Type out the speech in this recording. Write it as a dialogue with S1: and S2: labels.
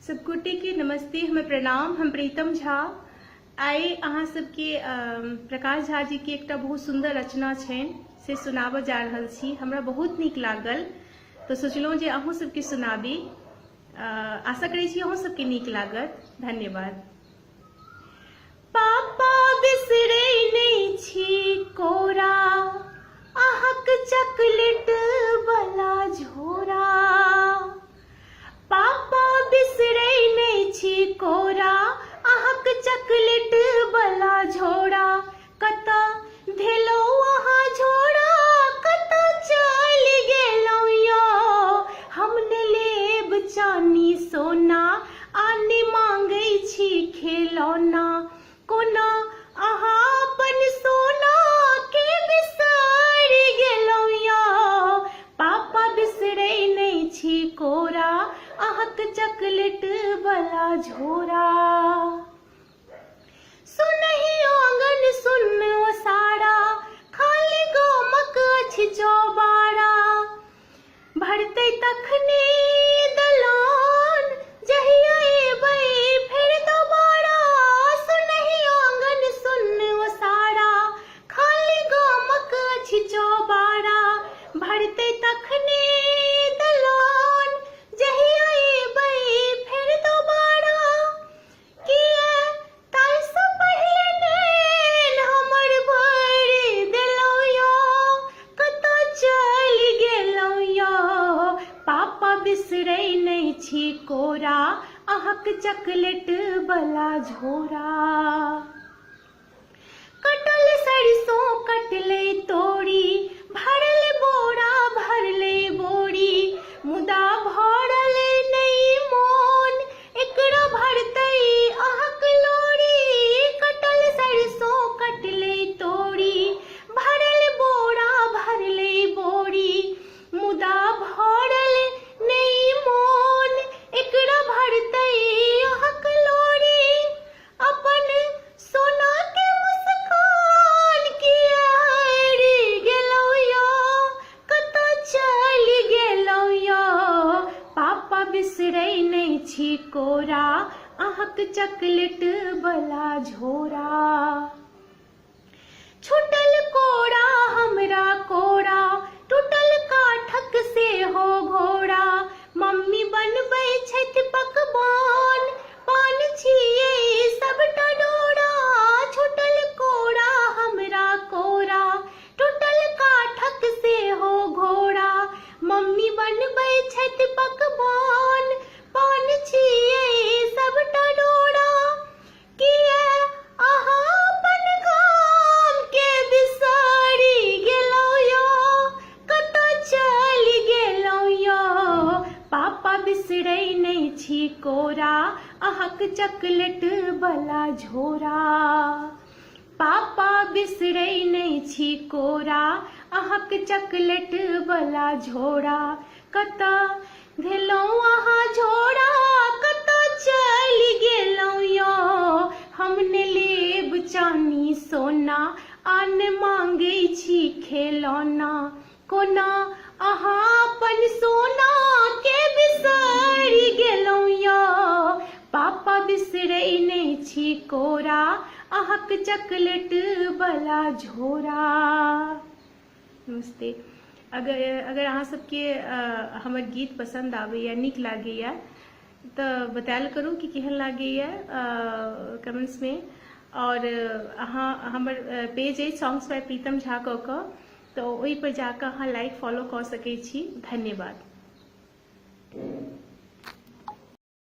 S1: सबगोटे के नमस्ते, हमें प्रणाम। हम प्रीतम झा आए अहाँ सबके प्रकाश झा जी के एक बहुत सुंदर रचना छनि से सुनाबऽ जा रहल छी। हमरा बहुत नीक लागल तो सोचलहुँ जे अहूँ सबके सुनाबी। आशा करै छी अहूँ सबके नीक लागत। धन्यवाद। पापा बिसरै नहि छी कोरा, अहाँक चॉकलेट वाला झोरा। पापा बिसरै नहि छी कोरा, अहाँक चॉकलेट वाला झोरा। कतऽ धेलहुँ अहाँ झोरा, कतऽ चलि गेलहुँ यौ। हम ने लेब चानी सोना, आने मांगै छी खेलौना। कोना अहाँ अपन सोना के बिसरि गेलहुँ यौ। पापा बिसरै नहि छी कोरा, अहाँक चॉकलेट वाला झोरा। सुनहि आंगन सुन ओसारा, खाली गामक अछि चौबारा। भरतै तखने दलान, जहिया एबै फेर दोबारा। सुनहि आंगन सुन ओसारा, खाली गामक अछि चौबारा। भरतै तखने दलान, जहिया एबै फेर दोबारा। किया ताहिसँ पहिले नेन हमर भरि देलहुँ यौ, कतऽ चलि गेलहुँ यौ। पापा बिसरै नहि छी कोरा, अहाँक चॉकलेट वाला झोरा। कटल सरिसों कटलै तोरी, भरल बोरा भरलै बोरी। मुदा भरल नहि मोन, एकरा भरतै अहाँक लोरी। कटल सरिसों कटलै तोरी, भरल बोरा भरलै बोरी। मुदा भरल नहि मोन, एकरा भरतै अहाँक लोरी। अपन सोना के मुस्कान किया हरि गेलहुँ यौ, कतऽ चलि गेलहुँ यौ। पापा बिसरै नहि छी कोरा, अहाँक चॉकलेट वाला झोरा। छूटल कोरा हमरा कोरा, टूटल काठक सेहो घोड़ा। मम्मी बनबै छथि पकवान, पान छियै सबटा डोरा। छूटल कोरा हमरा कोरा, टूटल काठक सेहो घोड़ा। मम्मी बनबै छथि पकवान, पान छियै सबटा डोरा। किया अहाँ अपन गाम के बिसरि गेलहुँ यौ, कतऽ चलि गेलहुँ यौ। पापा बिसरै नहि छी कोरा, अहाँक चॉकलेट वाला झोरा। पापा बिसरै नहि छी कोरा, अहाँक चॉकलेट वाला झोरा। कतऽ धेलहुँ अहाँ झोरा, कतऽ चलि गेलहुँ यौ। हम ने लेब चानी सोना, आन मांगै छी खेलौना। कोना अहाँ अपन सोना के बिसरि गेलहुँ यौ। पापा बिसरै नहि छी कोरा, अहाँक चॉकलेट वाला झोरा। नमस्ते। अगर अहाँ सबके हमर गीत पसंद आबैया, नीक लागैया तऽ बतायल करू कि केहन लागैया कमेंट्स में। और अहाँ हमर पेज अछि सॉन्ग्स बाय प्रीतम झा कऽ तऽ ओहि पर जाकऽ अहाँ लाइक फॉलो कऽ सकै छी। धन्यवाद।